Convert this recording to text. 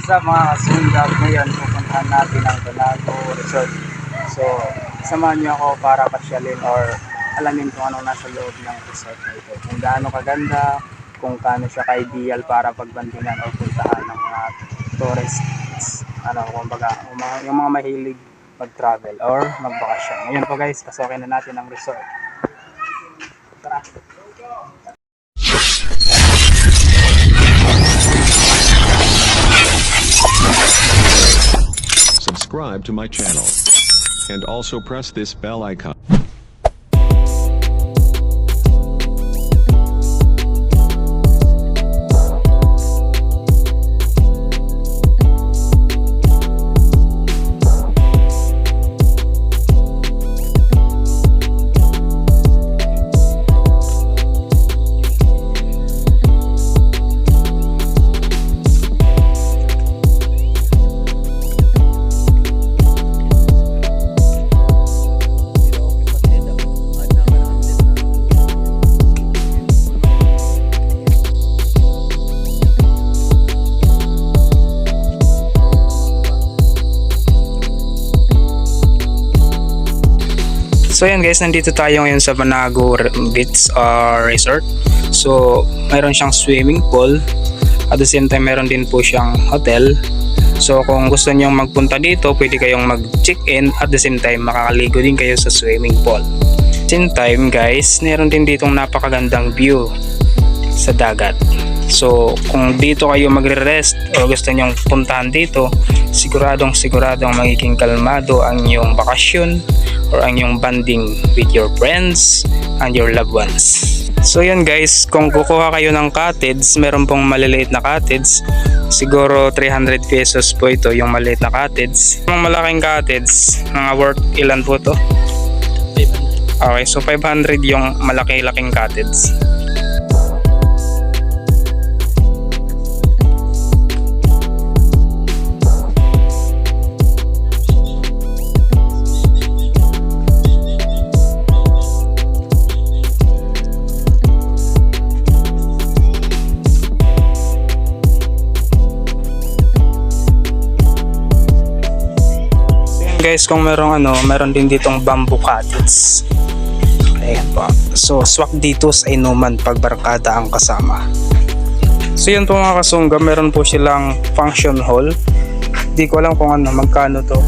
Sa mga kasundab ngayon, pupuntahan natin ang Banago Resort. So, samahan niyo ako para pasyalin or alamin kung anong nasa loob ng resort na ito. Kung gaano kaganda, kung gaano siya ka-ideal para pagbandingan o puntahan ng mga tourists. Kumbaga, yung mga mahilig mag-travel or magbakasyon. Ngayon po guys, pasokin na natin ang resort. Tara! Subscribe to my channel and also press this bell icon. So yan guys, nandito tayo ngayon sa Banago Beach Resort. So mayroon siyang swimming pool, at the same time mayroon din po siyang hotel. So kung gusto niyo magpunta dito, pwede kayong mag-check-in, at the same time makakaligo din kayo sa swimming pool. At the same time guys, mayroon din ditong napakagandang view sa dagat. So kung dito kayo magre-rest o gusto nyong puntahan dito, siguradong magiging kalmado ang inyong bakasyon or ang inyong bonding with your friends and your loved ones. So yan guys, kung kukuha kayo ng cottage, meron pong maliliit na cottage. Siguro 300 pesos po ito yung maliit na cottage. Yung malaking cottage, mga worth ilan po to? 500. Okay, so 500 yung malaki-laking cottage. Guys, kung meron din ditong bamboo cottage. Ayan po. So swak dito sa inuman pag barkada ang kasama. So yan po mga kasungga, meron po silang function hall. Di ko alam kung magkano to.